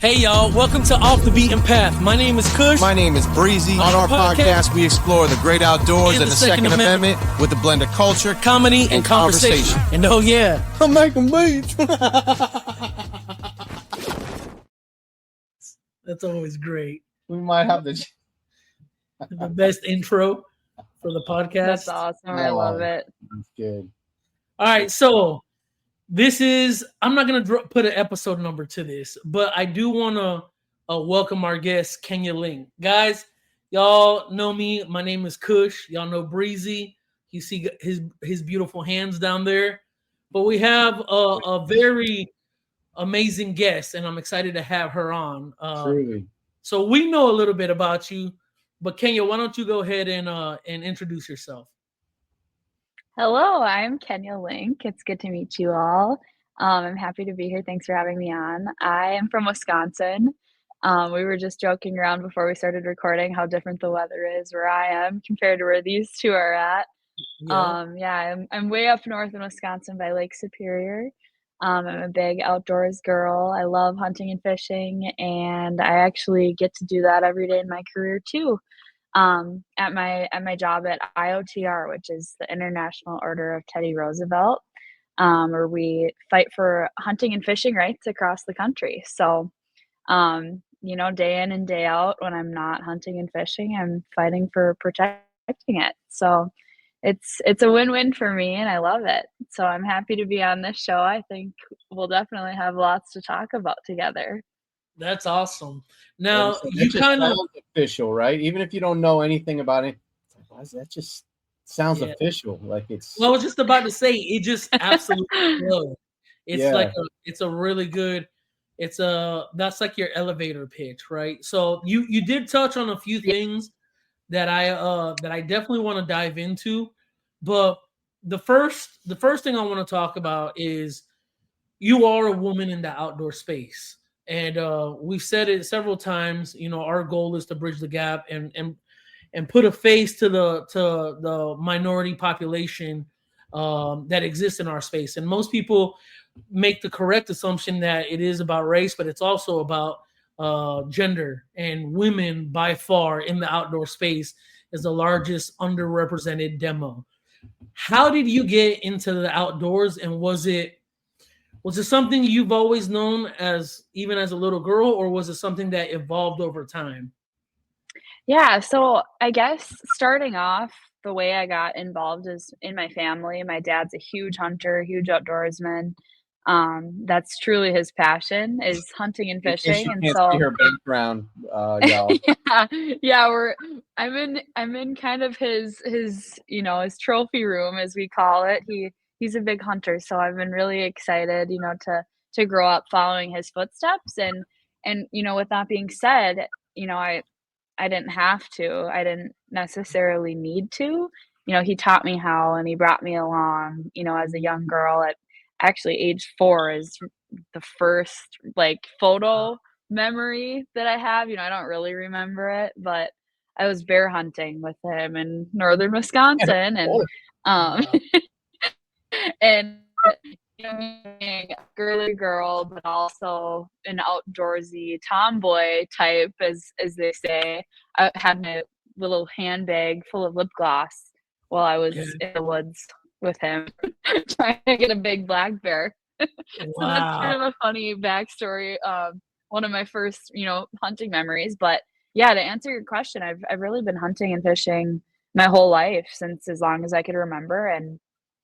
Hey y'all, welcome to Off the Beaten Path. My name is Cush. My name is Breezy. On our podcast, we explore the great outdoors and the Second Amendment with a blend of culture, comedy, and conversation. And oh yeah, I'm making beats. That's always great. We might have the best intro for the podcast. That's awesome. I love it. That's good. All right, so this is, I'm not going to put an episode number to this, but I do want to welcome our guest, Kenia Link. Guys, y'all know me. My name is Cush. Y'all know Breezy. You see his beautiful hands down there. But we have a very amazing guest, and I'm excited to have her on. Truly. So we know a little bit about you, but Kenia, why don't you go ahead and introduce yourself? Hello, I'm Kenia Link. It's good to meet you all. I'm happy to be here. Thanks for having me on. I am from Wisconsin. We were just joking around before we started recording how different the weather is where I am compared to where these two are at. Yeah. I'm way up north in Wisconsin by Lake Superior. I'm a big outdoors girl. I love hunting and fishing, and I actually get to do that every day in my career too. At my job at IOTR, which is the International Order of Teddy Roosevelt, where we fight for hunting and fishing rights across the country. So, day in and day out, when I'm not hunting and fishing, I'm fighting for protecting it. So it's a win-win for me, and I love it. So I'm happy to be on this show. I think we'll definitely have lots to talk about together. That's awesome. Now, you kind of official, right? Even if you don't know anything about it, that just sounds official. Like it's. Well, I was just about to say it just absolutely does. It's it's a really good. That's like your elevator pitch, right? So you did touch on a few things that I definitely want to dive into, but the first thing I want to talk about is you are a woman in the outdoor space. And we've said it several times. Our goal is to bridge the gap and put a face to the minority population that exists in our space. And most people make the correct assumption that it is about race, but it's also about gender. And women, by far, in the outdoor space is the largest underrepresented demo. How did you get into the outdoors, and was it something you've always known even as a little girl, or was it something that evolved over time? Yeah, so I guess starting off, the way I got involved is in my family. My dad's a huge hunter, huge outdoorsman. That's truly his passion is hunting and fishing. And so see her background, y'all. I'm in kind of his his trophy room, as we call it. He's a big hunter, so I've been really excited, to grow up following his footsteps. And with that being said, I didn't have to. I didn't necessarily need to. He taught me how, and he brought me along, as a young girl at actually age 4 is the first photo memory that I have. I don't really remember it, but I was bear hunting with him in northern Wisconsin, and and being a girly girl, but also an outdoorsy tomboy type, as they say. I had my little handbag full of lip gloss while I was in the woods with him, trying to get a big black bear. So that's kind of a funny backstory. One of my first, hunting memories. But yeah, to answer your question, I've really been hunting and fishing my whole life, since as long as I could remember. And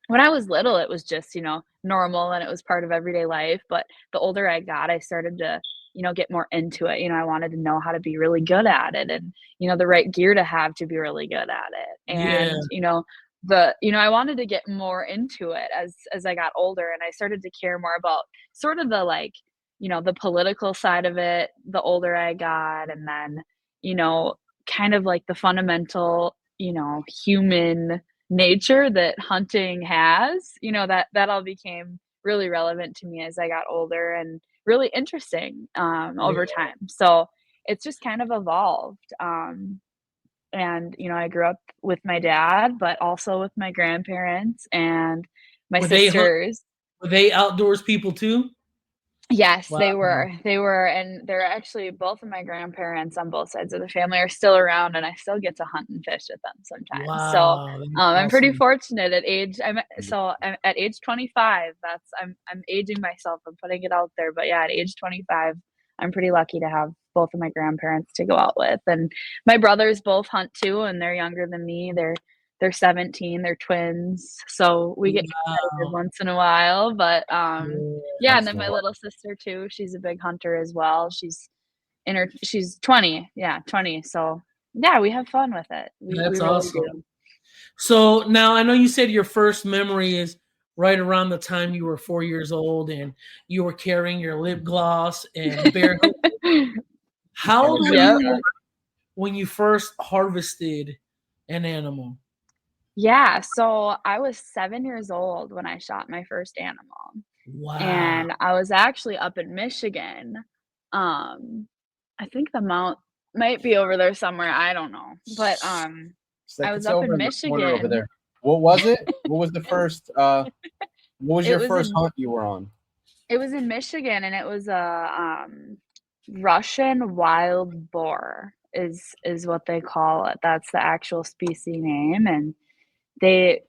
when I was little, it was just, normal, and it was part of everyday life. But the older I got, I started to, get more into it. I wanted to know how to be really good at it, and, the right gear to have to be really good at it. And, I wanted to get more into it as I got older, and I started to care more about sort of the the political side of it the older I got. And then, kind of like the fundamental, human nature that hunting has, that all became really relevant to me as I got older, and really interesting over time. So it's just kind of evolved. And I grew up with my dad, but also with my grandparents and my sisters. Were they outdoors people too? Yes, Wow. they were, and they're actually both of my grandparents on both sides of the family are still around, and I still get to hunt and fish with them sometimes. So, Wow, that's I'm pretty awesome. fortunate at age 25, I'm aging myself, I'm putting it out there, but yeah, at age 25, I'm pretty lucky to have both of my grandparents to go out with, and my brothers both hunt too, and they're younger than me. They're 17, they're twins, so we get competitive Wow. once in a while, but, Yeah. yeah, and then my Excellent. little sister too, she's a big hunter as well. She's 20, yeah, 20, so, yeah, we have fun with it. We That's really awesome. do. So now I know you said your first memory is right around the time you were 4 years old and you were carrying your lip gloss and barefoot. How And old it's were like Yep. you when you first harvested an animal? Yeah, so I was 7 years old when I shot my first animal, Wow. and I was actually up in Michigan. Um, I think the mount might be over there somewhere, I don't know, but, it's like I was it's up over in in the corner over Michigan. there. What was it? What was the first? What was It your was first in hunt you were on? It was in Michigan, and it was a, Russian wild boar is what they call it. That's the actual species name, and they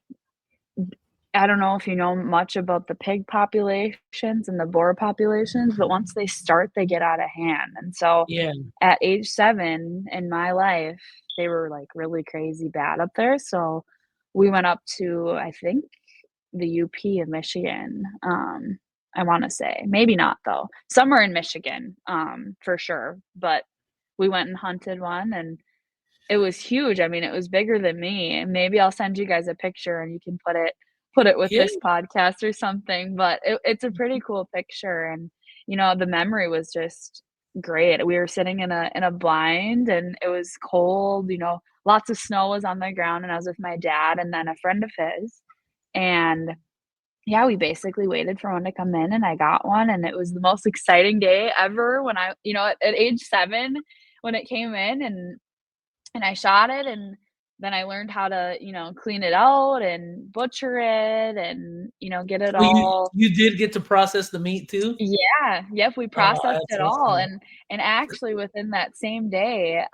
I don't know if you know much about the pig populations and the boar populations, but once they start, they get out of hand, and so Yeah. at age 7 in my life, they were, like, really crazy bad up there, so we went up to, I think, the UP in Michigan, I wanna say. Maybe not, though. Somewhere in Michigan, for sure, but we went and hunted one, and it was huge. I mean, it was bigger than me, and maybe I'll send you guys a picture and you can put it with Yeah. this podcast or something, but it's a pretty cool picture, and, the memory was just great. We were sitting in a blind, and it was cold, lots of snow was on the ground, and I was with my dad and then a friend of his, and yeah, we basically waited for one to come in, and I got one, and it was the most exciting day ever when at age 7, when it came in, and I shot it, and then I learned how to, clean it out and butcher it and, get it So you all. you did get to process the meat too? Yeah, yep, we Oh, processed that's it all, awesome. and actually within that same day,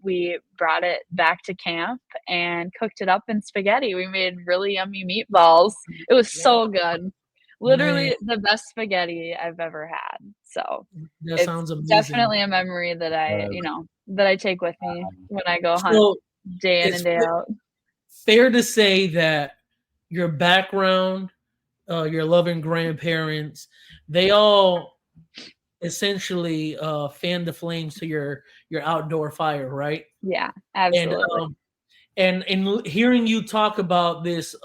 we brought it back to camp and cooked it up in spaghetti. We made really yummy meatballs. It was Wow, so good. man, Literally the best spaghetti I've ever had. So, that it's sounds amazing. definitely a memory that Uh, I take with me when I go hunt So day in it's and day out. fair to say that your background, your loving grandparents, they all essentially fan the flames to your outdoor fire, right? Yeah, And absolutely. and in hearing you talk about this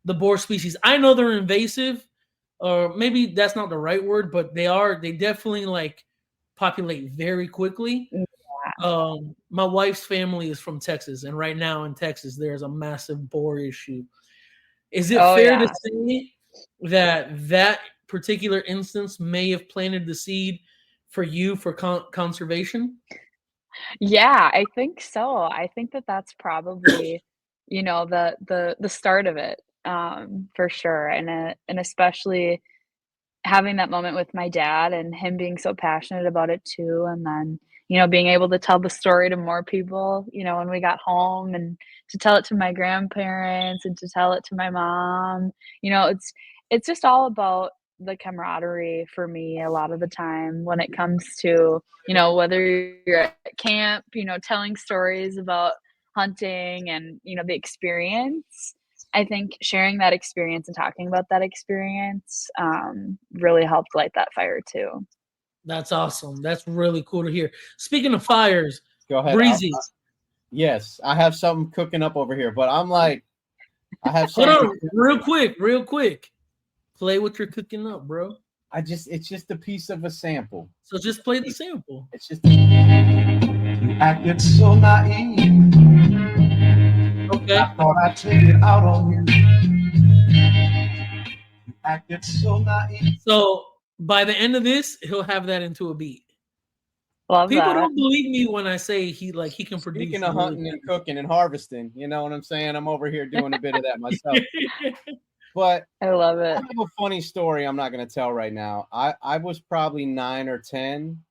the boar species, I know they're invasive, or maybe that's not the right word, but they definitely like populate very quickly. Yeah. My wife's family is from Texas, and right now in Texas there's a massive boar issue. Is it Oh, fair to yeah. say that that particular instance may have planted the seed for you for conservation? Yeah, I think so. I think that that's probably, the start of it, for sure, and especially having that moment with my dad and him being so passionate about it too, and then, being able to tell the story to more people, when we got home, and to tell it to my grandparents and to tell it to my mom. It's just all about the camaraderie for me a lot of the time when it comes to, whether you're at camp, telling stories about hunting and, the experience. I think sharing that experience and talking about that experience, really helped light that fire too. That's awesome. That's really cool to hear. Speaking of fires, go ahead. Breezy, Yes, I have something cooking up over here, but I'm like, I have hold something. on, real quick. Play what you're cooking up, bro. It's just a piece of a sample. So just play the sample. It's just. You acted so naive. Okay. I thought I'd take it out on you. You acted so naive. So by the end of this, he'll have that into a beat. Love People that. don't believe me when I say he can produce Speaking some of really hunting and cooking and harvesting, you know what I'm saying? I'm over here doing a bit of that myself. good. But I love I it. have a funny story I'm not going to tell right now. I was probably 9 or 10,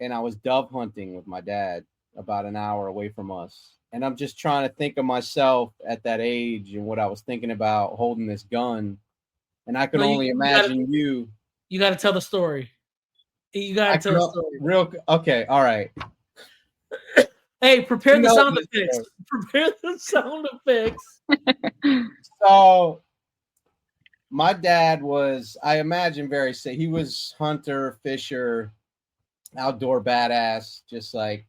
and I was dove hunting with my dad about an hour away from us. And I'm just trying to think of myself at that age and what I was thinking about holding this gun. And I could No, only imagine you. You got to tell the story. You got to tell the story. Okay, all right. Hey, prepare You the know sound this effects. story. Prepare the sound effects. So my dad was, I imagine, very safe. He was hunter, fisher, outdoor badass. Just like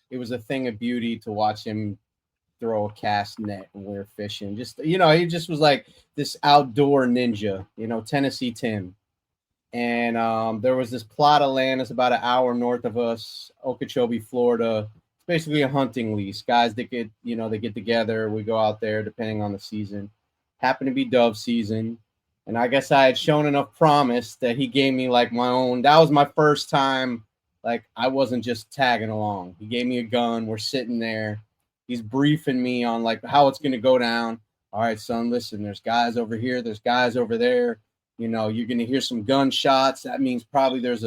it was a thing of beauty to watch him throw a cast net when we were fishing. Just, you know, he just was like this outdoor ninja, you know, Tennessee Tim. And there was this plot of land that's about an hour north of us, Okeechobee, Florida. It's basically a hunting lease. Guys that get, you know, they get together. We go out there depending on the season. Happened to be dove season. And I guess I had shown enough promise that he gave me like my own. That was my first time. Like I wasn't just tagging along. He gave me a gun. We're sitting there. He's briefing me on like how it's going to go down. All right, son, listen, there's guys over here. There's guys over there. You know, you're going to hear some gunshots. That means probably there's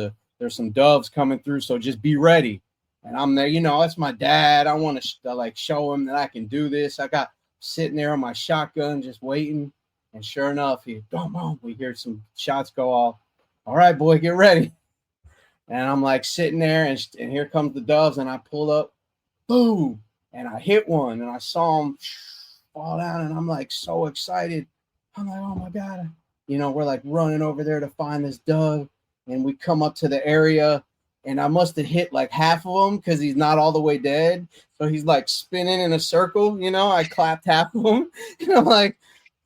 some doves coming through. So just be ready. And I'm there, you know, that's my dad. I want to like show him that I can do this. I got sitting there on my shotgun, just waiting. And sure enough, we hear some shots go off. All right, boy, get ready. And I'm like sitting there and here comes the doves. And I pull up, boom. And I hit one and I saw him fall down. And I'm like so excited. I'm like, oh my God. You know, we're like running over there to find this dove, and we come up to the area, and I must have hit like half of him because he's not all the way dead. So he's like spinning in a circle, you know. I clapped half of him, and I'm like,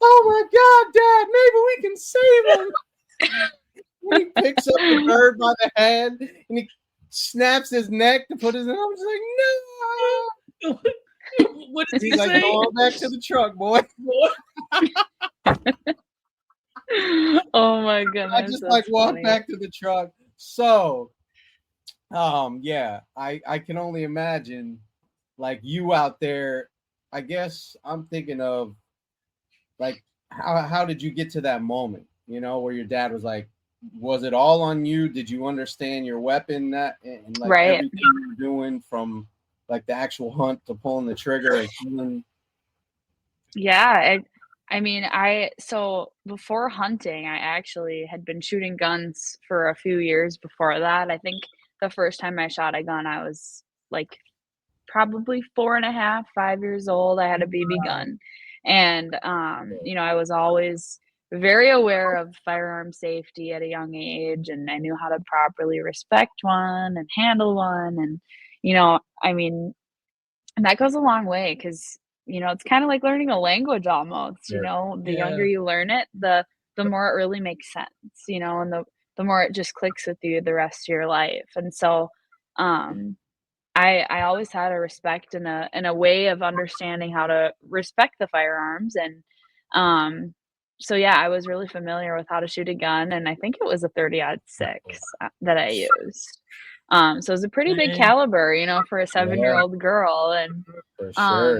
oh my God, Dad, maybe we can save him. And he picks up the bird by the head, and he snaps his neck to put his arms. I'm just like, no. What did he say? Go back to the truck, boy. Oh my goodness. I just like walked back to the truck. So yeah, I can only imagine like you out there. I guess I'm thinking of like how did you get to that moment, you know, where your dad was like, was it all on you? Did you understand your weapon that and like everything you were doing from like the actual hunt to pulling the trigger and killing? Yeah, so before hunting, I actually had been shooting guns for a few years before that. I think the first time I shot a gun, I was like probably 4.5, 5 years old. I had a BB gun. And, you know, I was always very aware of firearm safety at a young age, and I knew how to properly respect one and handle one. And, you know, I mean, and that goes a long way because, you know, it's kind of like learning a language almost, you know, the younger you learn it, the more it really makes sense, you know, and the more it just clicks with you the rest of your life. And so, I always had a respect and a way of understanding how to respect the firearms. And, so yeah, I was really familiar with how to shoot a gun, and I think it was a 30-06 that I used. So it was a pretty big caliber, you know, for a 7-year-old girl. And, For sure.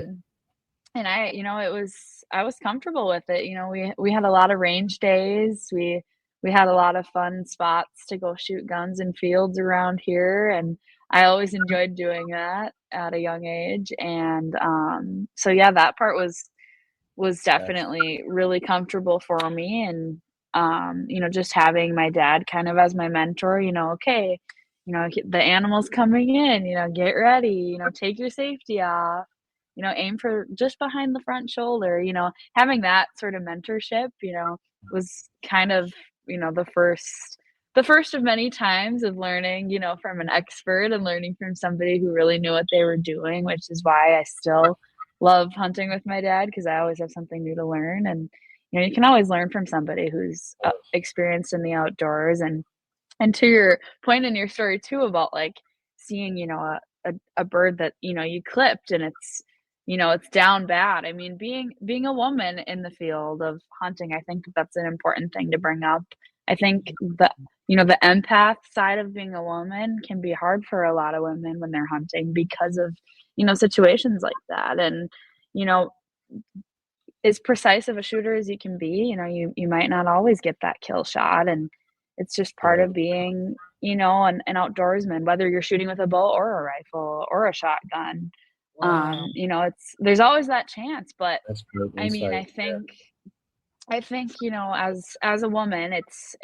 and I was comfortable with it. You know, we had a lot of range days. We had a lot of fun spots to go shoot guns in fields around here, and I always enjoyed doing that at a young age. And, so yeah, that part was definitely really comfortable for me. And, you know, just having my dad kind of as my mentor, you know, okay, you know, the animal's coming in, you know, get ready, you know, take your safety off, you know, aim for just behind the front shoulder, you know, having that sort of mentorship, you know, was kind of, you know, the first of many times of learning, you know, from an expert and learning from somebody who really knew what they were doing, which is why I still love hunting with my dad because I always have something new to learn. And, you know, you can always learn from somebody who's experienced in the outdoors. And to your point in your story too about like seeing, you know, a bird that, you know, you clipped and it's, you know, it's down bad. I mean, being a woman in the field of hunting, I think that's an important thing to bring up. I think the you know, the empath side of being a woman can be hard for a lot of women when they're hunting because of, you know, situations like that. And, you know, as precise of a shooter as you can be. You know, you might not always get that kill shot, and it's just part of being, you know, an outdoorsman, whether you're shooting with a bow or a rifle or a shotgun. Wow. You know, there's always that chance, but That's great I mean, insight. I think, you know, as a woman, it's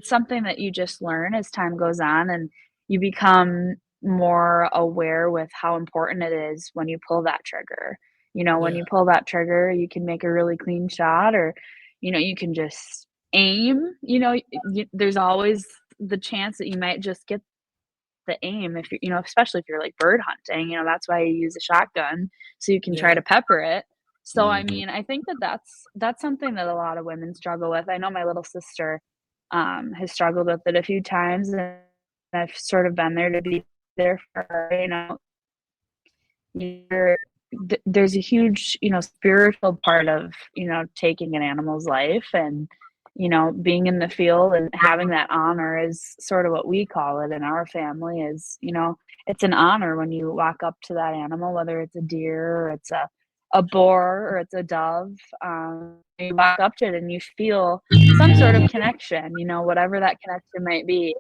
something that you just learn as time goes on, and you become more aware with how important it is when you pull that trigger. You know, when Yeah. you pull that trigger, you can make a really clean shot, or, you know, you can just aim. You know, there's always the chance that you might just get the aim if you know, especially if you're like bird hunting, you know, that's why you use a shotgun so you can try Yeah. to pepper it. So I Mhm. mean, I think that that's something that a lot of women struggle with. I know my little sister has struggled with it a few times, and I've sort of been there to be there for her, you know. There's a huge, you know, spiritual part of, you know, taking an animal's life, and, you know, being in the field and having that honor is sort of what we call it in our family is, you know, it's an honor when you walk up to that animal, whether it's a deer or it's a boar or it's a dove. You walk up to it and you feel some sort of connection, you know, whatever that connection might be,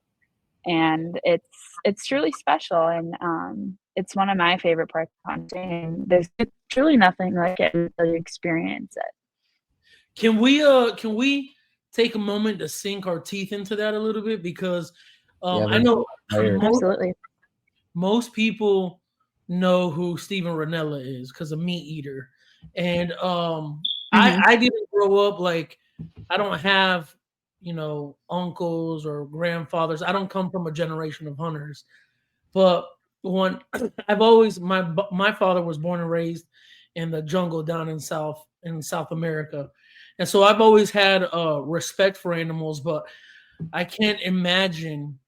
and it's truly special, and it's one of my favorite parts of hunting, and there's truly nothing like it until you experience it. Can we take a moment to sink our teeth into that a little bit? Because Yeah, I there's a know lot of layers. Absolutely. most people know who Steven Ranella is because of Meat Eater. And Mhm. I didn't grow up like I don't have, you know, uncles or grandfathers. I don't come from a generation of hunters. But when I've always my father was born and raised in the jungle down in South America. And so I've always had respect for animals, but I can't imagine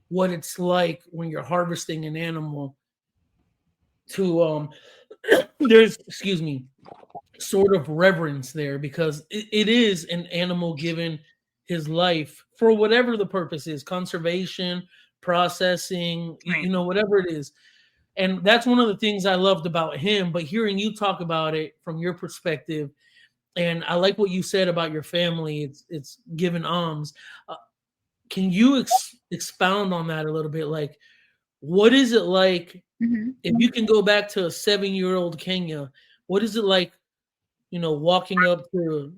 what it's like when you're harvesting an animal to there's excuse me sort of reverence there because it is an animal given his life for whatever the purpose is, conservation, processing, Right. you know, whatever it is. And that's one of the things I loved about him. But hearing you talk about it from your perspective, and I like what you said about your family, it's giving alms. uh, can you expound on that a little bit? Like, what is it like Mhm. if you can go back to a 7-year-old Kenya? What is it like, you know, walking up to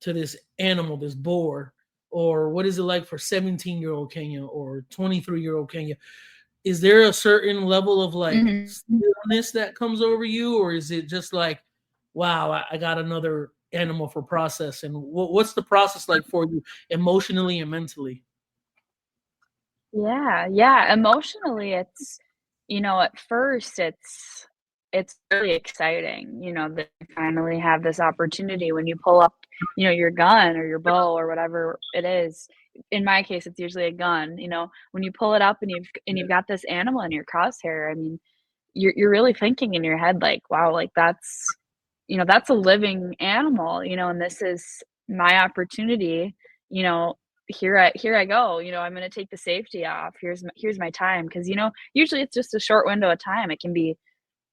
this animal, this boar? Or what is it like for 17-year-old Kenya or 23-year-old Kenya? Is there a certain level of like Mhm. stillness that comes over you, or is it just like, wow, I got another animal for processing? What's the process like for you emotionally and mentally? Yeah, yeah, emotionally, it's, you know, at first, it's really exciting, you know, that you finally have this opportunity when you pull up, you know, your gun or your bow or whatever it is. In my case, it's usually a gun, you know, when you pull it up and you've got this animal in your crosshair, I mean, you're really thinking in your head like, "Wow, like, that's, you know, that's a living animal, you know, and this is my opportunity, you know, here I go, you know, I'm gonna take the safety off. Here's my time, because you know, usually it's just a short window of time. It can be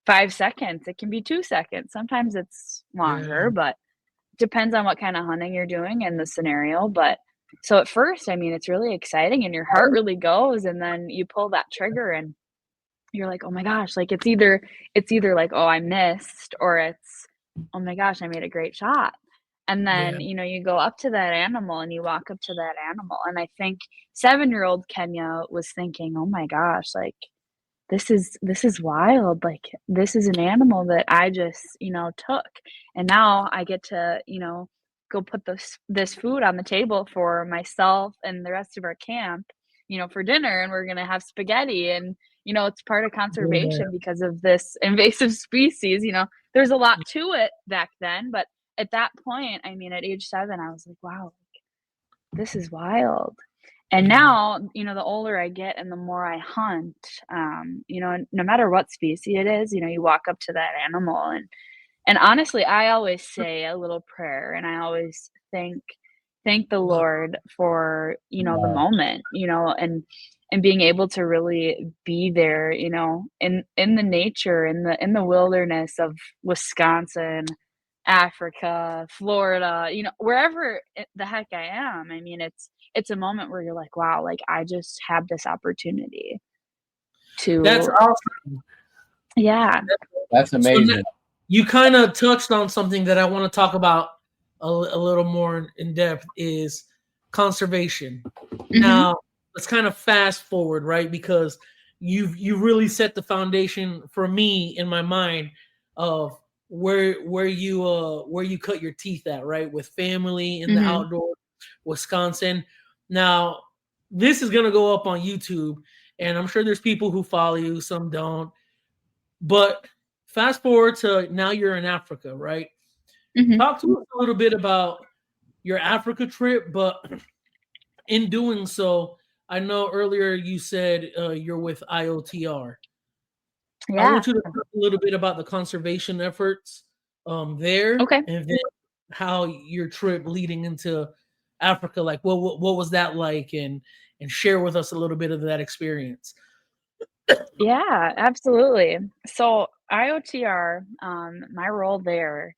5 seconds, it can be 2 seconds, sometimes it's Yeah, longer, but depends on what kinda hunting you're doing and the scenario, but so at first, I mean, it's really exciting and your heart really goes, and then you pull that trigger and you're like, "Oh my gosh," like, it's either like, "Oh, I missed," or it's, "Oh my gosh, I made a great shot." And yeah, then, you know, you go up to that animal and you walk up to that animal, and I think seven-year-old Kenya was thinking, "Oh my gosh, like, this is wild, like, this is an animal that I just, you know, took, and now I get to, you know, go put this food on the table for myself and the rest of our camp, you know, for dinner, and we're gonna have spaghetti, and, you know, it's part of yeah, conservation because of this invasive species, you know, there's a lot to it back then, but at that point, I mean, at age 7, I was like, "Wow, this is wild." And yeah, now, you know, the older I get and the more I hunt, you know, no matter what species it is, you know, you walk up to that animal, and honestly, I always say a little prayer, and I always thank the wow, Lord for, you know, the Wow. moment, you know, and being able to really be there, you know, in the nature, in the wilderness of Wisconsin, Africa, Florida, wherever the heck I am. I mean, it's a moment where you're like, wow, like I just had this opportunity That's to, awesome. yeah. That's amazing. So you kind of touched on something that I want to talk about a little more in depth is conservation. Now, let's kind of fast forward, right? Because you really set the foundation for me in my mind of where you cut your teeth at, right? With family in the outdoor Wisconsin. Now, this is gonna go up on YouTube, and I'm sure there's people who follow you, some don't. But fast forward to now you're in Africa, right? Talk to us a little bit about your Africa trip, but in doing so, I know earlier you said you're with IOTR. I Yeah. want you to talk a little bit about the conservation efforts there, Okay. and then how your trip leading into Africa, like what was that like, and share with us a little bit of that experience. Yeah, absolutely. So IOTR, my role there,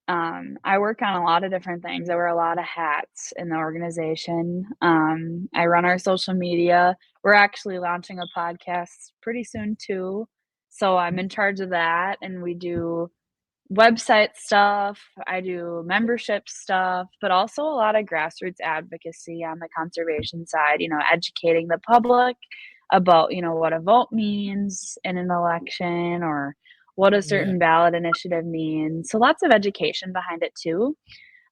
I work on a lot of different things. I wear a lot of hats in the organization. I run our social media. We're actually launching a podcast pretty soon too. So I'm in charge of that, and we do website stuff. I do membership stuff, but also a lot of grassroots advocacy on the conservation side, educating the public about, what a vote means in an election or what a certain ballot initiative means. So lots of education behind it too.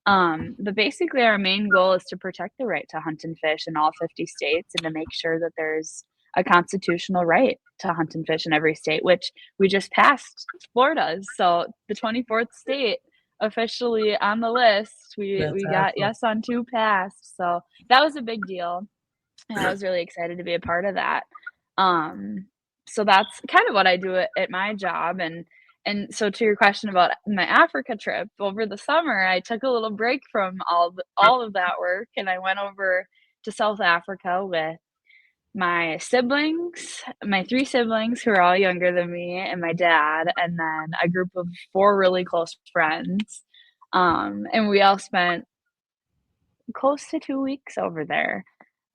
But basically, our main goal is to protect the right to hunt and fish in all 50 states and to make sure that there's a constitutional right to hunt and fish in every state, which we just passed Florida's. So the 24th state officially on the list. We got Fantastic. yes on 2 passed. So that was a big deal. And I was really excited to be a part of that. So that's kind of what I do at my job. And so to your question about my Africa trip, over the summer, I took a little break from all of that work, and I went over to South Africa with my siblings, my 3 siblings who are all younger than me, and my dad, and then a group of 4 really close friends. And we all spent close to 2 weeks over there,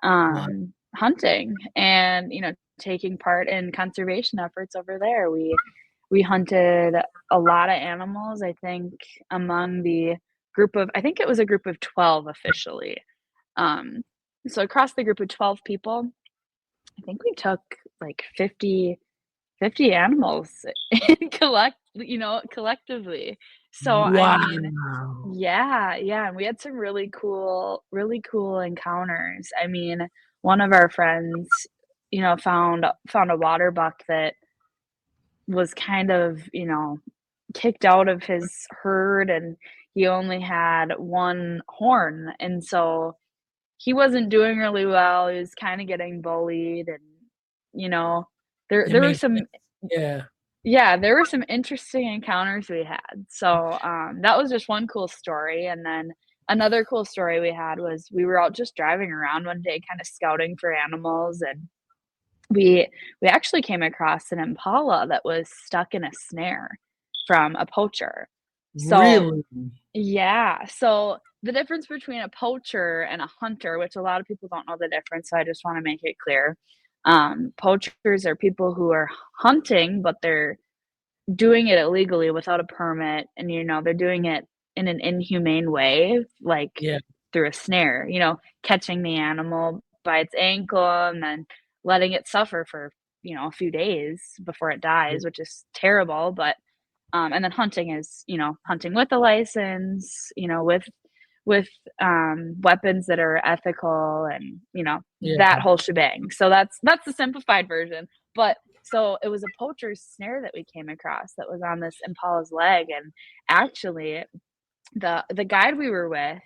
Wow. hunting and, taking part in conservation efforts over there. We hunted a lot of animals, I think, among the group of I think it was a group of 12 officially. So across the group of 12 people, I think we took like 50 animals collectively. So, I Wow. mean, yeah, and we had some really cool encounters. I mean, one of our friends, found a water buck that was kind of, kicked out of his herd, and he only had 1 horn, and so he wasn't doing really well. He was kinda getting bullied, and, you know, there It there were makes some sense. Yeah. yeah, there were some interesting encounters we had. So, that was just one cool story, and then another cool story we had was we were out just driving around one day kinda scouting for animals, and we we actually came across an impala that was stuck in a snare from a poacher. So Really? yeah, so the difference between a poacher and a hunter, which a lot of people don't know the difference, so I just wanna make it clear. Poachers are people who are hunting, but they're doing it illegally without a permit, and, they're doing it in an inhumane way, like Yeah. through a snare, catching the animal by its ankle and then letting it suffer for, a few days before it dies, which is terrible, but and then hunting is, hunting with a license, with weapons that are ethical and, that Yeah. whole shebang. So that's the simplified version. But so it was a poacher's snare that we came across that was on this impala's leg, and actually the guide we were with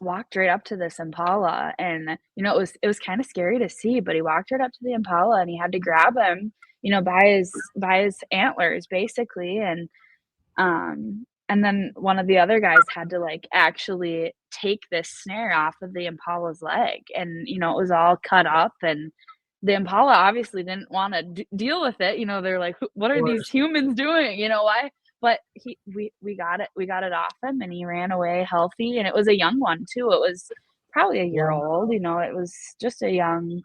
walked right up to this impala, and it was kind of scary to see, but he walked right up to the impala and he had to grab him, by his antlers basically, and then one of the other guys had to like actually take this snare off of the impala's leg, and it was all cut up, and the impala obviously didn't want to deal with it. They're like, what Of are these course. humans doing? Why but we got it off him, and he ran away healthy, and it was a young one too. It was probably a year Wow. old, you know, it was just a young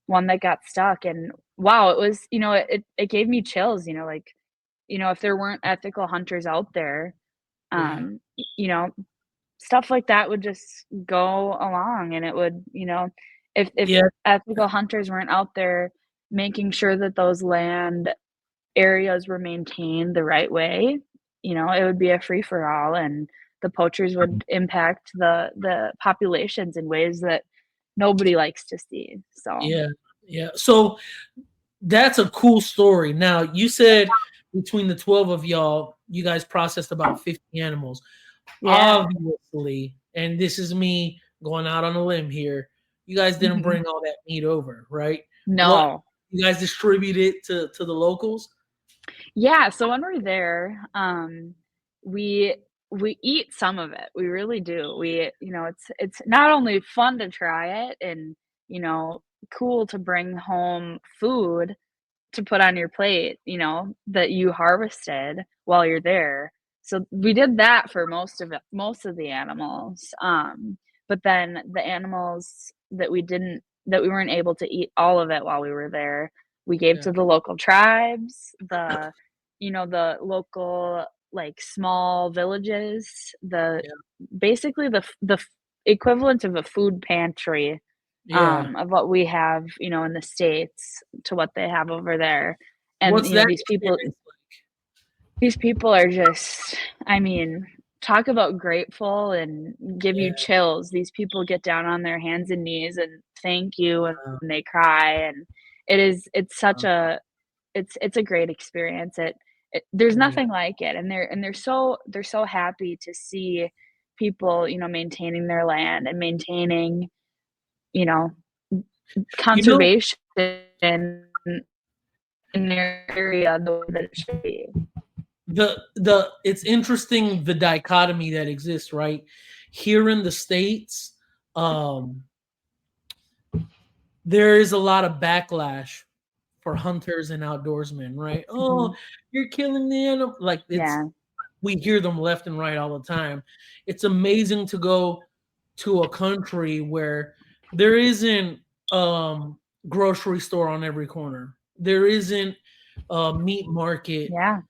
one that got stuck, and wow, it was, you know, it gave me chills, you know, like, you know, if there weren't ethical hunters out there, Yeah. you know, stuff like that would just go along, and it would, you know, if Yeah. ethical hunters weren't out there making sure that those land areas were maintained the right way, you know, it would be a free for all, and the poachers would impact the populations in ways that nobody likes to see. So, Yeah. Yeah. So that's a cool story. Now, you said between the 12 of y'all, you guys processed about 50 animals. yeah. Obviously, and this is me going out on a limb here, you guys didn't Mhm. bring all that meat over, right? What No. you guys distribute it to the locals? Yeah, so when we're there, we we eat some of it. We really do. We, you know, it's not only fun to try it and, you know, cool to bring home food to put on your plate, you know, that you harvested while you're there. So we did that for most of the animals. But then the animals that we weren't able to eat all of it while we were there, we gave Yeah. to the local tribes, the you know, the local like small villages, the Yeah. basically the equivalent of a food pantry Yeah. of what we have, you know, in the States to what they have over there. And, What's you know, that experience these people are just, I mean, talk about grateful and give like? you chills. These people get down on their hands and knees and thank you and Yeah. they cry. And it's such a, it's a great experience. There's Yeah. nothing like it. And they're so happy to see people, you know, maintaining their land and maintaining, you know, You know, conservation in their area the way that it should be. the it's interesting the dichotomy that exists, right? Here in the States, um, there is a lot of backlash for hunters and outdoorsmen, right? Oh, Mhm. you're killing the animal. Like it's Yeah. we hear them left and right all the time. It's amazing to go to a country where there isn't grocery store on every corner. There isn't a meat market Yeah.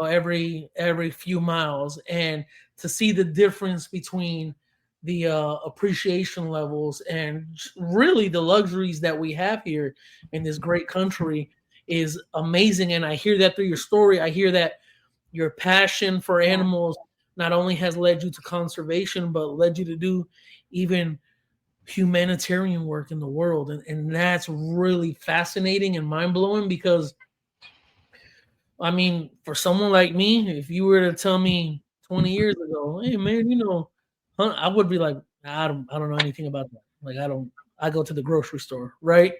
every few miles, and to see the difference between the appreciation levels and really the luxuries that we have here in this great country is amazing. And I hear that through your story. I hear that your passion for Yeah. animals not only has led you to conservation, but led you to do even humanitarian work in the world. And that's really fascinating and mind blowing because, I mean, for someone like me, if you were to tell me 20 years ago, hey man, I would be like, I don't know anything about that. Like I go to the grocery store, right?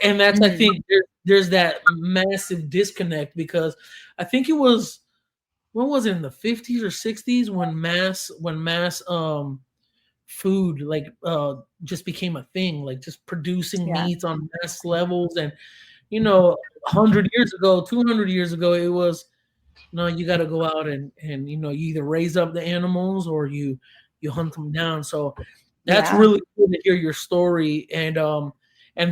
And that's, I Mhm. think there's that massive disconnect because I think it was, when was it, in the 50s or 60s when mass food like just became a thing, like just producing Yeah. meats on mass levels. And 100 years ago, 200 years ago, it was, no, you got to go out and you either raise up the animals or you hunt them down. So that's Yeah. really cool to hear your story. And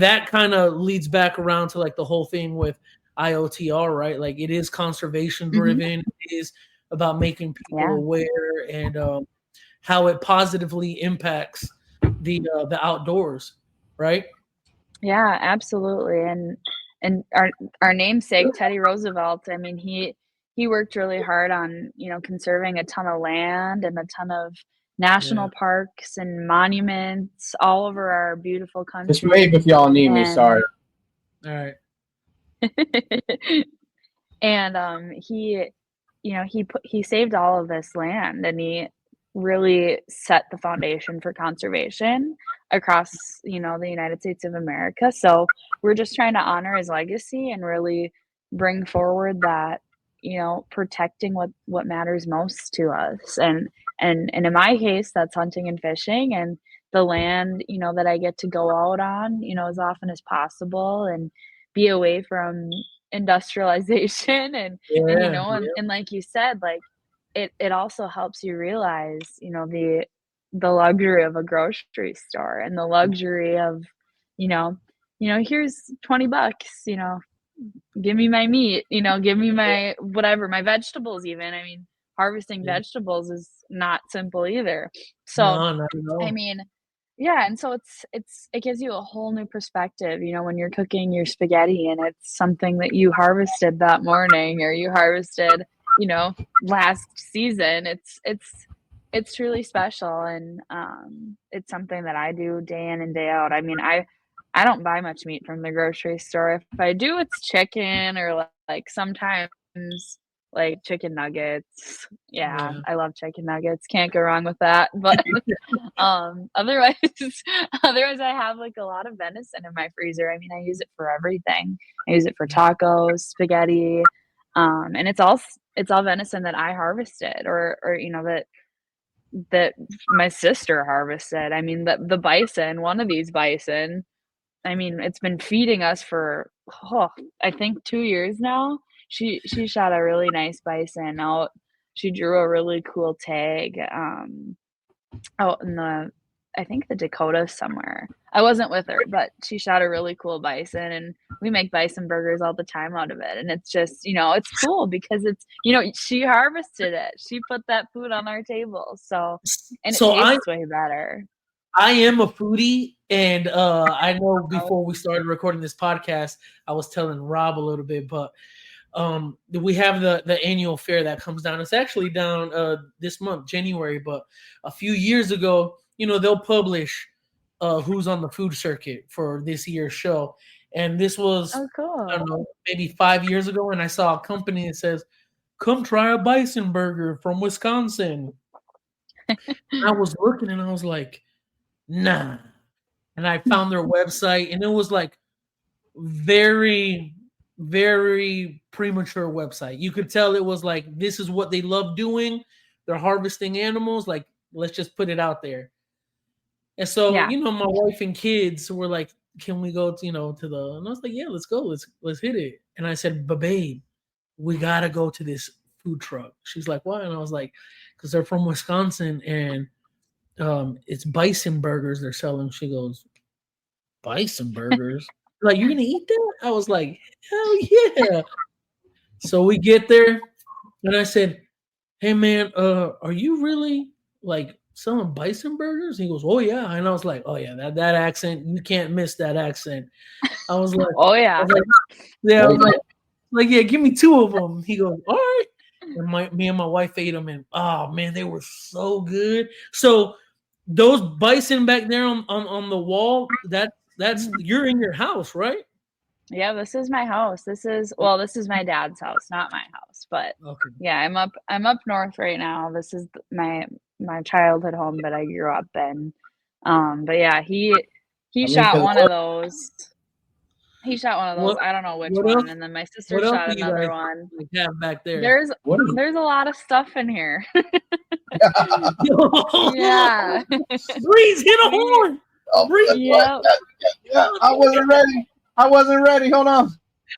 that kind of leads back around to like the whole thing with IOTR, right? Like it is conservation Mhm. driven. It is about making people Yeah. aware, and how it positively impacts the outdoors, right? Yeah, absolutely. And our namesake Teddy Roosevelt, I mean, he worked really hard on, you know, conserving a ton of land and a ton of Yeah. national parks and monuments all over our beautiful Just country. wave if y'all need me. Sorry. And All right. and he, you know, he saved all of this land and he really set the foundation for conservation across, you know, the United States of America. So we're just trying to honor his legacy and really bring forward that, you know, protecting what matters most to us. And in my case, that's hunting and fishing and the land, you know, that I get to go out on, you know, as often as possible and be away from industrialization and you Yeah, know, and like you said, like it also helps you realize, you know, the luxury of a grocery store and the luxury of, you know, here's $20, you know, give me my meat, you know, give me my whatever, my vegetables even. I mean, harvesting yeah. vegetables is not simple either. So, No, not at I all. mean, yeah, and so it gives you a whole new perspective, you know, when you're cooking your spaghetti and it's something that you harvested that morning or you harvested, you know, last season. It's truly special and it's something that I do day in and day out. I mean, I don't buy much meat from the grocery store. If I do, it's chicken or like sometimes like chicken nuggets. Yeah, Yeah. I love chicken nuggets. Can't go wrong with that. But otherwise otherwise I have like a lot of venison in my freezer. I mean, I use it for everything. I use it for tacos, spaghetti, and it's all venison that I harvested or you know that my sister harvested. I mean, the bison, one of these bison, I mean, it's been feeding us for, oh, I think 2 years now. She shot a really nice bison out. She drew a really cool tag, out in the I think the Dakotas somewhere. I wasn't with her, but she shot a really cool bison, and we make bison burgers all the time out of it, and it's just, you know, it's cool because it's you know, she harvested it. She put that food on our table, so and it So tastes way better. I am a foodie, and I know Oh, before we started recording this podcast, I was telling Rob a little bit, but we have the annual fair that comes down. It's actually down this month, January, but a few years ago, you know, they'll publish who's on the food circuit for this year's show, and this was oh, I cool. don't know maybe 5 years ago, and I saw a company that says, "Come try a bison burger from Wisconsin." I was looking and I was like, "Nah." And I found their website, and it was like very, very premature website. You could tell it was like this is what they love doing. They're harvesting animals. Like, let's just put it out there. And so, Yeah. you know, my wife and kids were like, "Can we go to, you know, to the?" And I was like, "Yeah, let's go. Let's hit it." And I said, "But babe, we gotta go to this food truck." She's like, "Why?" And I was like, "Because they're from Wisconsin, and it's bison burgers they're selling." She goes, "Bison burgers? Like, you're gonna eat that?" I was like, "Hell yeah." So we get there, and I said, "Hey man, are you really like selling bison burgers?" He goes, "Oh yeah." And I was like, "Oh yeah, that accent, you can't miss that accent." I was like, Oh, I yeah. was like, yeah, I There was you go. like, yeah, give me two of them. He goes, "All right." And me and my wife ate them, and oh man, they were so good. So those bison back there on the wall, that's Mhm. you're in your house, right? Yeah, this is my house. This is my dad's house, not my house, but Okay. yeah, I'm up north right now. This is my childhood home that I grew up in. But yeah, he I mean, shot because one of those. He shot one of those. What I don't know which what else one, and then my sister what else shot do you another guys one. like have back there? There's what is there's a lot of stuff in here. Breeze, Yeah. hit a We horn. oh Breeze, what? Yep. Yeah, I wasn't ready. I wasn't ready. Hold on.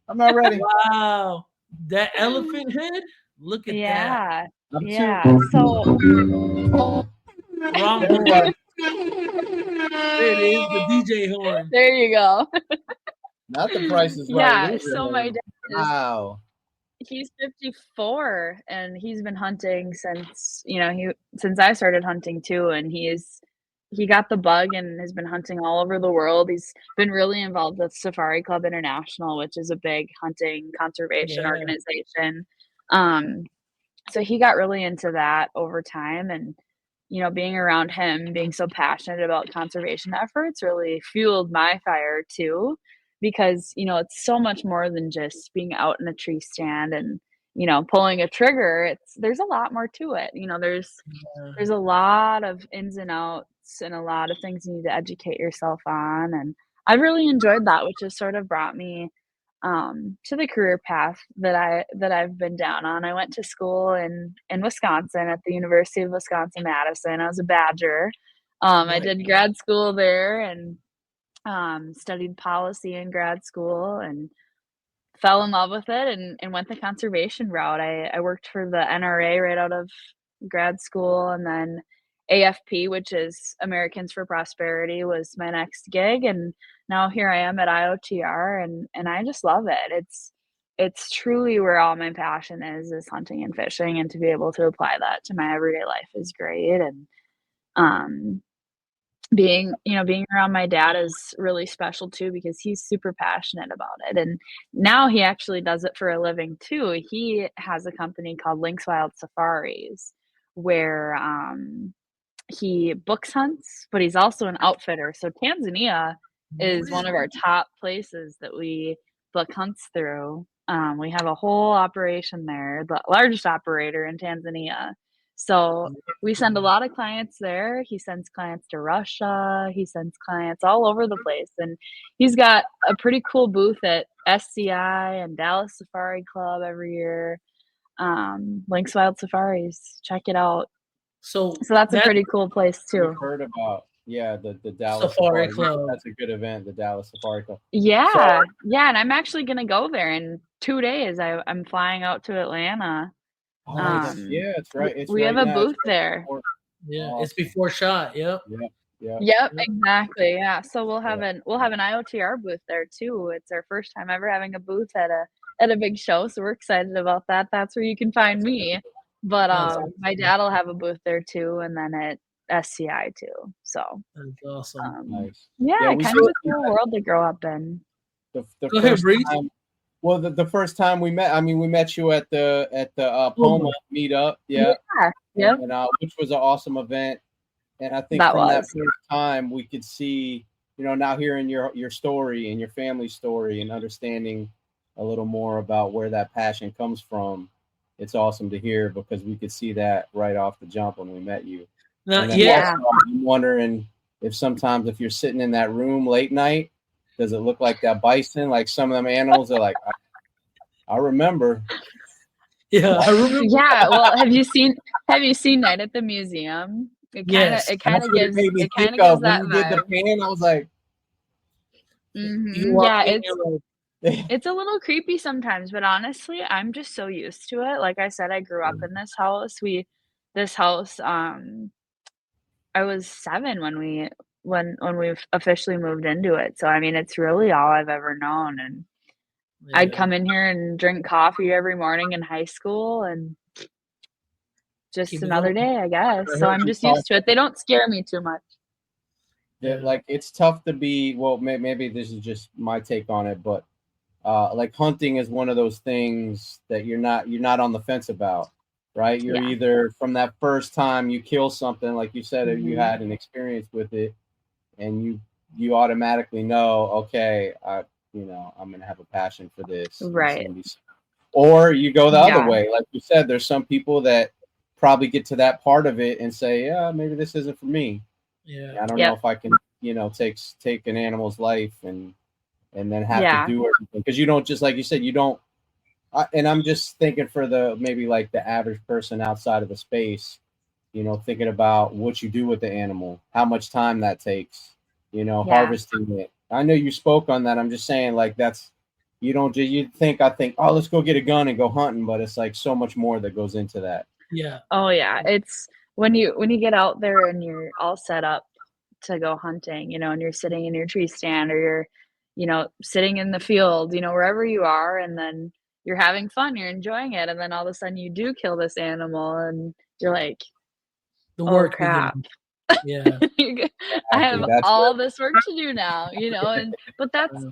I'm not ready. wow. That elephant head? Look at that. Yeah. I'm too. Yeah. So Wrong There we go. horn. There it is, the DJ horn. there you go. Not the Price is Right Yeah, loser so my head. dad is Wow. he's 54 and he's been hunting since, you know, since I started hunting too, and he got the bug and has been hunting all over the world. He's been really involved with Safari Club International, which is a big hunting conservation Yeah. organization. Um, so he got really into that over time and you know, being around him, being so passionate about conservation efforts really fueled my fire too, because, you know, it's so much more than just being out in a tree stand and, you know, pulling a trigger. There's a lot more to it. You know, there's a lot of ins and outs and a lot of things you need to educate yourself on. And I really enjoyed that, which has sort of brought me to the career path that I've been down on. I went to school in Wisconsin at the University of Wisconsin-Madison. I was a Badger. I Nice. did grad school there and studied policy in grad school and fell in love with it and went the conservation route. I worked for the NRA right out of grad school, and then AFP, which is Americans for Prosperity, was my next gig, and now here I am at IOTR, and I just love it. It's truly where all my passion is hunting and fishing, and to be able to apply that to my everyday life is great. And being around my dad is really special too, because he's super passionate about it, and now he actually does it for a living too. He has a company called Link's Wild Safaris, where he books hunts, but he's also an outfitter. So Tanzania is one of our top places that we book hunts through. We have a whole operation there, the largest operator in Tanzania. So we send a lot of clients there. He sends clients to Russia. He sends clients all over the place. And he's got a pretty cool booth at SCI and Dallas Safari Club every year. Link's Wild Safaris. Check it out. So that's a pretty cool place too. I've heard about the Dallas Safari Club. That's a good event, the Dallas Safari Club. Yeah, and I'm actually gonna go there in 2 days. I'm flying out to Atlanta. Yeah, it's right. It's we right have a now. booth there. It's before SHOT. Yep. Yep, exactly. Yeah. So we'll have an IOTR booth there too. It's our first time ever having a booth at a big show, so we're excited about that. That's where you can find me. But my dad will have a booth there too, and then at SCI too. So that's awesome. Nice. Yeah, kind of a cool world to grow up in. Go ahead, Breeze. Well, the first time we met, we met you at the Poma meetup, and, which was an awesome event. And I think that first time we could see, now hearing your story and your family story and understanding a little more about where that passion comes from. It's awesome to hear, because we could see that right off the jump when we met you. I'm wondering if sometimes if you're sitting in that room late night, does it look like that bison? Like some of them animals are like, I remember. Yeah, I remember. Yeah. Well, have you seen Night at the Museum? It kind of gives that vibe. Did the pan, I was like, yeah, it's a little creepy sometimes, but honestly, I'm just so used to it. Like I said, I grew up in this house. I was 7 when we officially moved into it. So it's really all I've ever known. And I'd come in here and drink coffee every morning in high school, and just another day, I guess. So I'm just used to it. They don't scare me too much. Yeah, like it's tough to be. Well, maybe this is just my take on it, but like hunting is one of those things that you're not on the fence about, right? You're either from that first time you kill something, like you said, or you had an experience with it, and you automatically know, okay, I'm gonna have a passion for this, right? Or you go the other way, like you said. There's some people that probably get to that part of it and say, yeah, maybe this isn't for me. Yeah, I don't know if I can, take an animal's life and then have to do everything, because you don't, just like you said, you don't. And I'm just thinking for maybe like the average person outside of the space, thinking about what you do with the animal, how much time that takes, harvesting it. I know you spoke on that. I'm just saying, like, that's, I think, oh, let's go get a gun and go hunting, but it's like so much more that goes into that. Yeah. Oh yeah. It's when you get out there and you're all set up to go hunting, and you're sitting in your tree stand, or you're, sitting in the field, wherever you are, and then you're having fun, you're enjoying it, and then all of a sudden you do kill this animal, and you're like, the work, oh crap. Yeah. I have all this work to do now, but that's,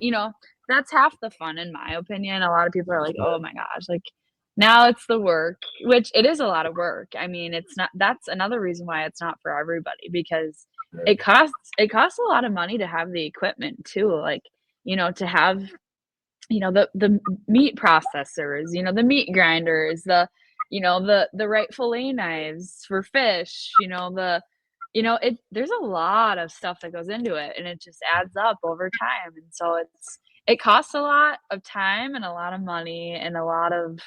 that's half the fun, in my opinion. A lot of people are like, oh my gosh, like now it's the work, which it is a lot of work. It's not, that's another reason why it's not for everybody, because it costs a lot of money to have the equipment too. Like, to have, the meat processors, the meat grinders, the right fillet knives for fish, there's a lot of stuff that goes into it, and it just adds up over time. And so it costs a lot of time and a lot of money and a lot of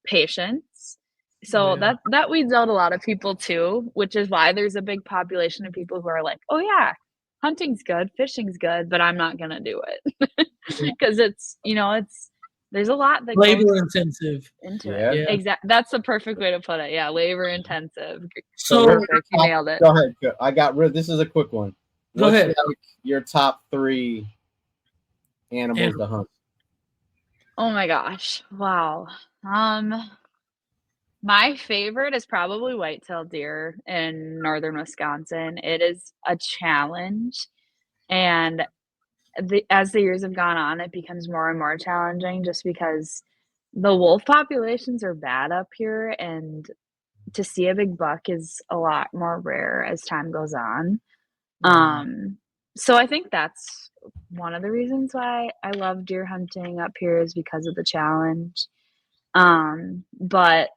patience. So that weeds out a lot of people too, which is why there's a big population of people who are like, oh yeah, hunting's good, fishing's good, but I'm not gonna do it. Because it's there's a lot that labor goes intensive into Yeah. it. Exactly. That's the perfect way to put it. Yeah, labor intensive. So Perfect. You nailed it. Go ahead. I got rid. This is a quick one. Go What's ahead. like your top 3 animals to hunt? Oh my gosh. Wow. My favorite is probably white-tailed deer in northern Wisconsin. It is a challenge, and as the years have gone on, it becomes more and more challenging just because the wolf populations are bad up here, and to see a big buck is a lot more rare as time goes on. So I think that's one of the reasons why I love deer hunting up here is because of the challenge. But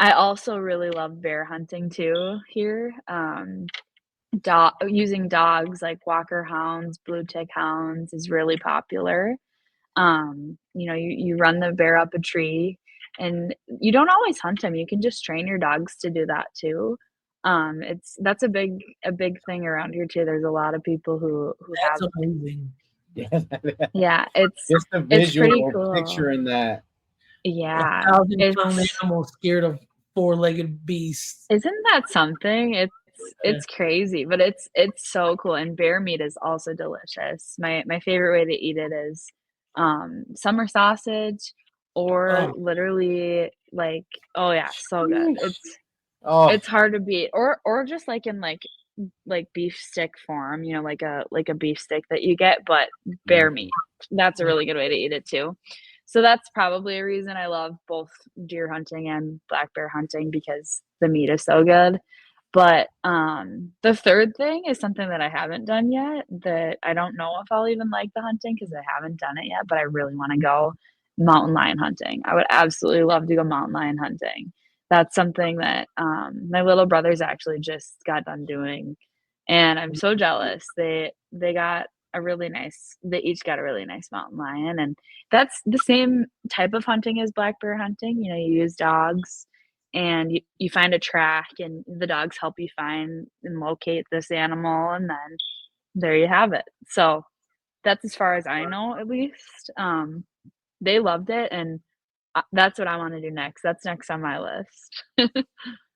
I also really love bear hunting too here. Using dogs like Walker hounds, blue tick hounds is really popular. You run the bear up a tree, and you don't always hunt them. You can just train your dogs to do that too. That's a big thing around here too. There's a lot of people who that's have amazing. yeah, it's Just the it's pretty visual cool. picturing that. Yeah, 1,000-pound animal scared of 4-legged beasts. isn't that something? It's crazy, but it's so cool. And bear meat is also delicious. My favorite way to eat it is summer sausage or literally like oh yeah, so good. It's hard to beat. Or just like in like beef stick form, like a beef stick that you get, but bear meat. That's a really good way to eat it too. So that's probably a reason I love both deer hunting and black bear hunting because the meat is so good. But the third thing is something that I haven't done yet that I don't know if I'll even like the hunting because I haven't done it yet, but I really want to go mountain lion hunting. I would absolutely love to go mountain lion hunting. That's something that my little brothers actually just got done doing, and I'm so jealous. They got they each got a really nice mountain lion, and that's the same type of hunting as black bear hunting. You use dogs and you find a track and the dogs help you find and locate this animal, and then there you have it. So that's as far as I know, at least. They loved it, and that's what I want to do next. That's next on my list.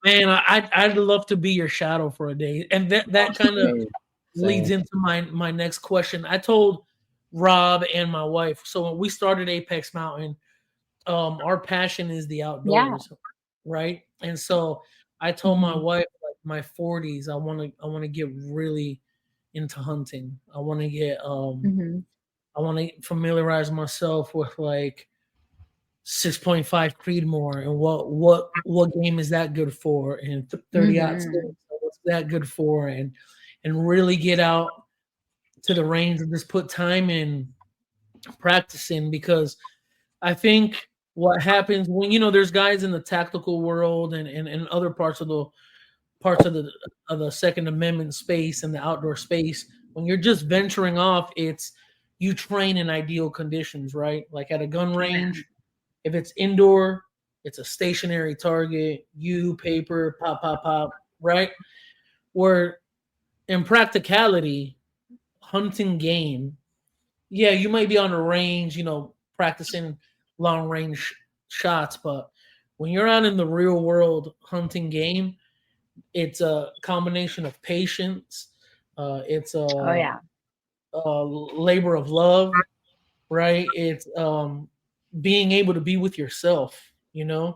Man, I'd love to be your shadow for a day, and that kind of leads into my next question. I told Rob and my wife, so when we started Apex Mountain, our passion is the outdoors, right? And so I told my wife, like my 40s, I want to get really into hunting. I want to get I want to familiarize myself with like 6.5 Creedmoor and what game is that good for, and 30 ought what's that good for, and really get out to the range and just put time in practicing, because I think what happens when there's guys in the tactical world and other parts of the Second Amendment space and the outdoor space, when you're just venturing off, it's you train in ideal conditions, right? Like at a gun range, if it's indoor, it's a stationary target, paper, pop, pop, pop, right? Where in practicality, hunting game, yeah, you might be on a range, practicing long range shots, but when you're out in the real world hunting game, it's a combination of patience. It's a labor of love, right? It's being able to be with yourself, and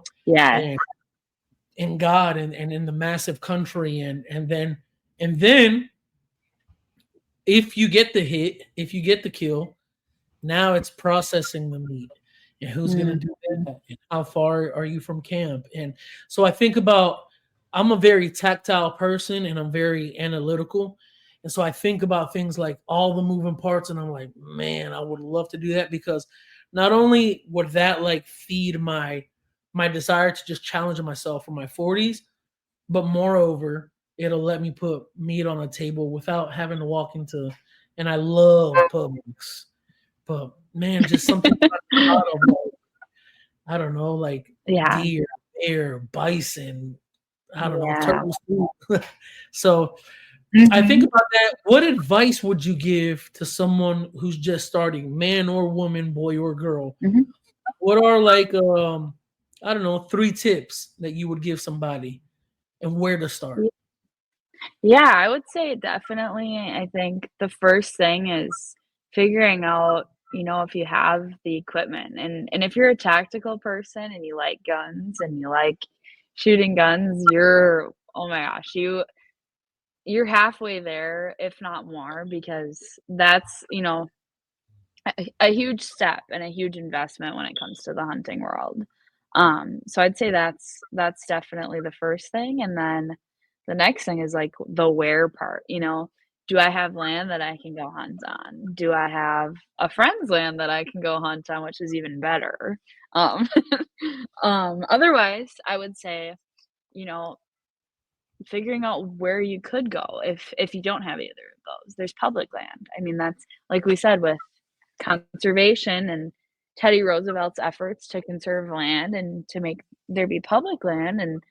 in God and in the massive country, and then if you get the hit, if you get the kill, now it's processing the meat and who's going to do that and how far are you from camp. And so I think about, I'm a very tactile person and I'm very analytical. And so I think about things like all the moving parts, and I'm like, man, I would love to do that, because not only would that like feed my desire to just challenge myself for my 40s, but moreover, it'll let me put meat on a table without having to walk into, and I love Publix. But man, just something I don't know, like deer, bear, bison, I don't know, turtles. So I think about that. What advice would you give to someone who's just starting, man or woman, boy or girl, what are like I don't know, 3 tips that you would give somebody and where to start? Yeah, I would say definitely. I think the first thing is figuring out, if you have the equipment and if you're a tactical person and you like guns and you like shooting guns, oh my gosh, you're halfway there, if not more, because that's, a huge step and a huge investment when it comes to the hunting world. So I'd say that's definitely the first thing, and then the next thing is like the where part. Do I have land that I can go hunt on? Do I have a friend's land that I can go hunt on, which is even better? Um, otherwise, I would say, you know, figuring out where you could go if you don't have either of those. There's public land. I mean, that's like we said with conservation and Teddy Roosevelt's efforts to conserve land and to make there be public land, and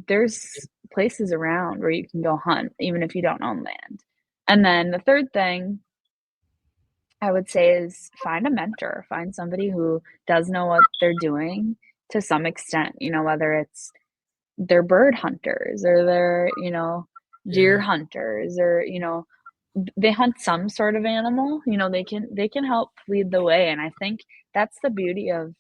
there's places around where you can go hunt even if you don't own land. And then the third thing I would say is find a mentor, find somebody who does know what they're doing to some extent, whether it's they're bird hunters or they're, deer Yeah. hunters, or, they hunt some sort of animal. They can help lead the way. And I think that's the beauty of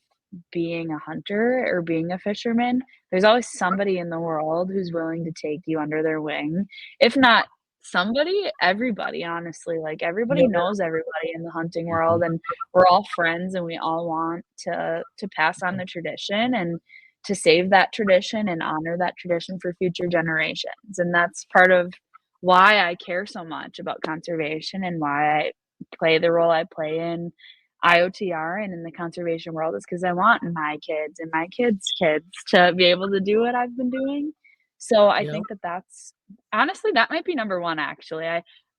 being a hunter or being a fisherman. There's always somebody in the world who's willing to take you under their wing. If not somebody, everybody, honestly. Like everybody Yeah. knows everybody in the hunting world, and we're all friends, and we all want to pass on the tradition and to save that tradition and honor that tradition for future generations. And that's part of why I care so much about conservation and why I play the role I play in IOTR and in the conservation world, is because I want my kids and my kids' kids to be able to do what I've been doing. So I Yep. think that's honestly, that might be number one, actually.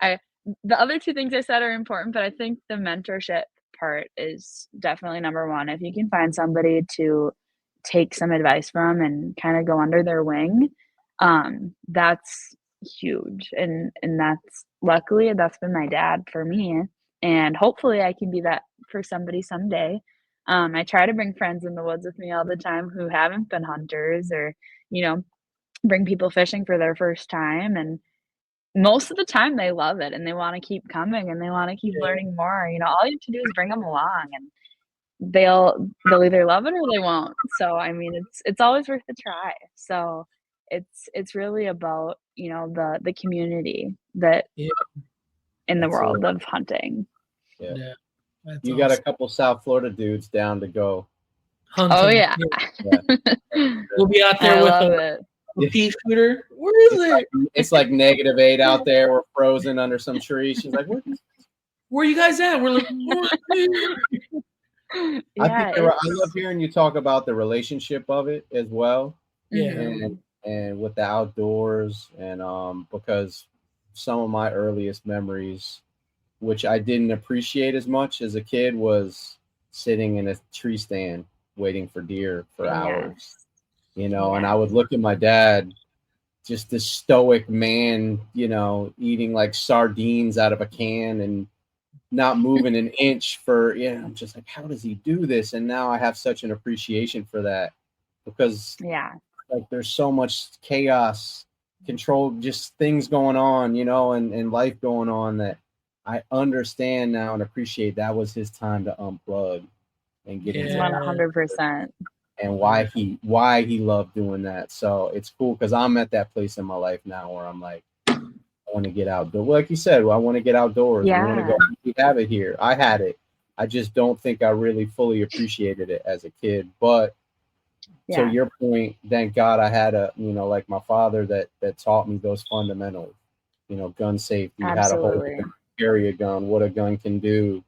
I the other two things I said are important, but I think the mentorship part is definitely number one. If you can find somebody to take some advice from and kind of go under their wing, that's huge. And that's, luckily, that's been my dad for me, and hopefully I can be that for somebody someday. I try to bring friends in the woods with me all the time who haven't been hunters, or you know bring people fishing for their first time, and most of the time they love it and they want to keep coming and they want to keep learning more. All you have to do is bring them along, and they'll either love it or they won't. So I mean, it's always worth a try. So it's really about the community that Yeah. in the That's world it. of hunting. Yeah. Yeah. That's You got a awesome. couple South Florida dudes down to go. Hunting. Oh yeah, We'll be out I there with love a it. pea shooter. Where is it? It's like -8 out there. We're frozen under some tree. She's like, Where you guys at? We're like, Yeah, I love hearing you talk about the relationship of it as well. yeah. And with the outdoors, and because some of my earliest memories, which I didn't appreciate as much as a kid, was sitting in a tree stand waiting for deer for hours. And I would look at my dad, just this stoic man, eating like sardines out of a can and not moving an inch for, I'm just like, how does he do this? And now I have such an appreciation for that, because like there's so much chaos, control, just things going on, and life going on, that I understand now and appreciate that was his time to unplug and get into 100%. and why he loved doing that. So it's cool, because I'm at that place in my life now where I'm like, I want to get outdoors. Like you said, I want to get outdoors. We want to go. We have it here. I had it. I just don't think I really fully appreciated it as a kid. But to your point, thank God I had like my father that taught me those fundamentals. Gun safety, how to hold it, carry a gun, what a gun can do.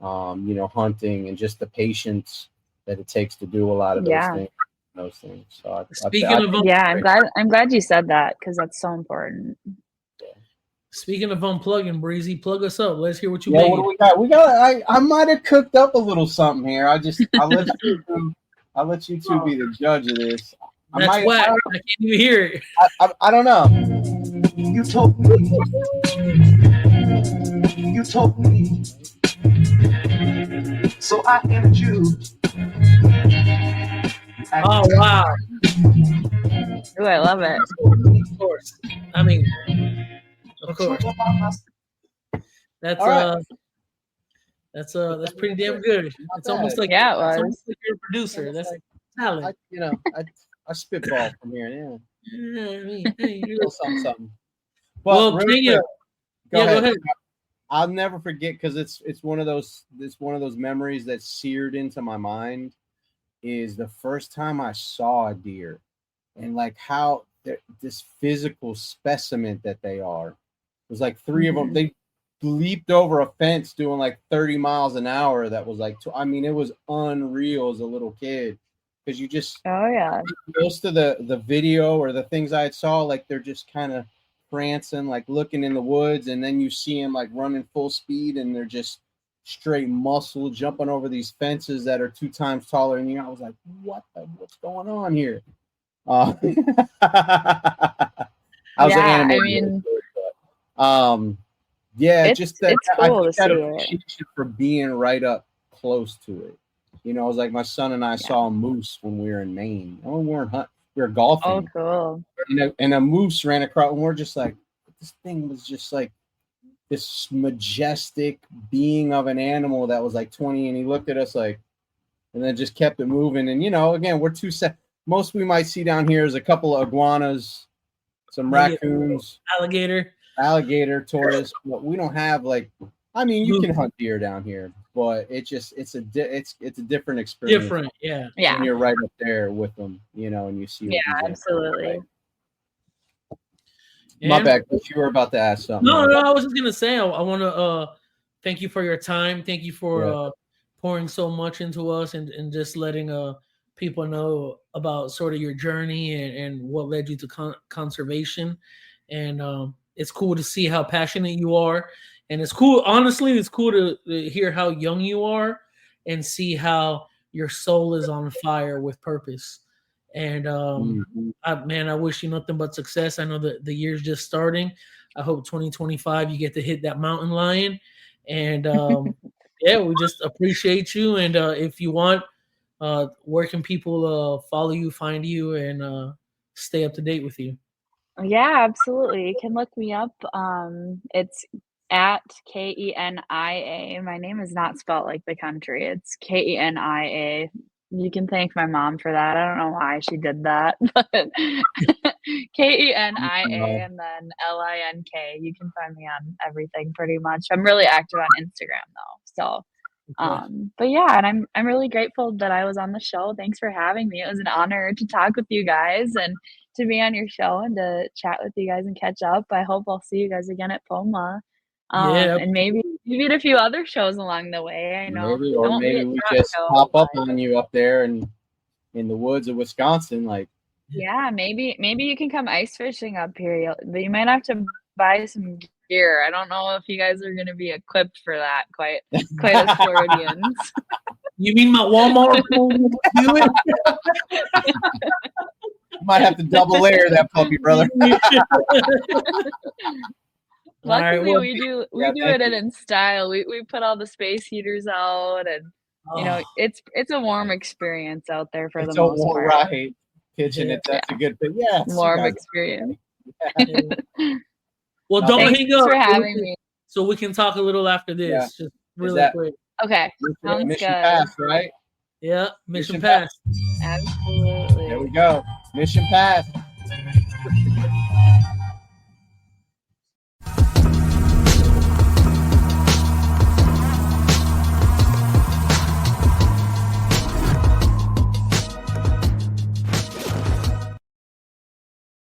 Hunting, and just the patience that it takes to do a lot of those things. So I'm glad you said that, because that's so important. Speaking of unplugging, Breezy, plug us up. Let's hear what you made. made. What do we got? I might have cooked up a little something here. I'll let you two be the judge of this. That's whack. I can't even hear it. I don't know. You told me So I handed you. Oh wow! Ooh, I love it. Of course. I mean, of course. That's All right. that's pretty damn good. It's almost like Yeah, it it's was. almost like you're a producer. That's talent. I spitball from here. Yeah. Yeah, I mean, hey, A little something. But well, real Kenia, quick, go ahead. I'll never forget because it's one of those memories that's seared into my mind. Is the first time I saw a deer, and like how this physical specimen that they are. It was like 3 of them. They leaped over a fence doing like 30 miles an hour. That was like, I mean, it was unreal as a little kid because you just most of the video or the things I saw, like they're just kind of prancing, like looking in the woods, and then you see them like running full speed, and they're just straight muscle jumping over these fences that are 2 times taller than you. I was like, what's going on here? I was an animated. Just that it's cool to see appreciation for being right up close to it. You know, it was like my son and I saw a moose when we were in Maine. Oh, we weren't hunting, we were golfing. Oh, cool. And a moose ran across, and we're just like, this thing was just like this majestic being of an animal that was like 20, and he looked at us like, and then just kept it moving. And you know, again, we're most we might see down here is a couple of iguanas, some raccoons, alligator, tortoise, but we don't have like, I mean, you can hunt deer down here, but it's a different experience. Different, yeah. When you're right up there with them, you know, and you see. Yeah, absolutely. My bad, but you were about to ask something. No, I was just gonna say I want to thank you for your time. Thank you for pouring so much into us and just letting people know about sort of your journey and what led you to conservation. And it's cool to see how passionate you are, and it's cool. Honestly, it's cool to hear how young you are and see how your soul is on fire with purpose. And I wish you nothing but success. I know that the year's just starting. I hope 2025 you get to hit that mountain lion. And we just appreciate you. And if you want, where can people follow you, find you, and stay up to date with you? Yeah, absolutely. You can look me up. It's at Kenia. My name is not spelled like the country. It's Kenia. You can thank my mom for that. I don't know why she did that, but Kenia and then Link. You can find me on everything pretty much. I'm really active on Instagram though. So, but yeah, and I'm really grateful that I was on the show. Thanks for having me. It was an honor to talk with you guys and to be on your show and to chat with you guys and catch up. I hope I'll see you guys again at POMA. And maybe at a few other shows along the way. I know. Maybe we just pop up on you up there and in the woods of Wisconsin, like. Yeah, maybe you can come ice fishing up here, but you might have to buy some gear. I don't know if you guys are going to be equipped for that quite as Floridians. You mean my Walmart? Do it? You might have to double layer that puppy, brother. Luckily, we do it in style. We put all the space heaters out, and you know it's a warm experience out there for the most part. Right, pitching it. That's a good thing. Yeah, warm experience. Well, don't hang up. Thanks for having me. So we can talk a little after this, just really quick. Okay, sounds mission good. passed, right? Yeah, mission passed. Absolutely. There we go. Mission passed.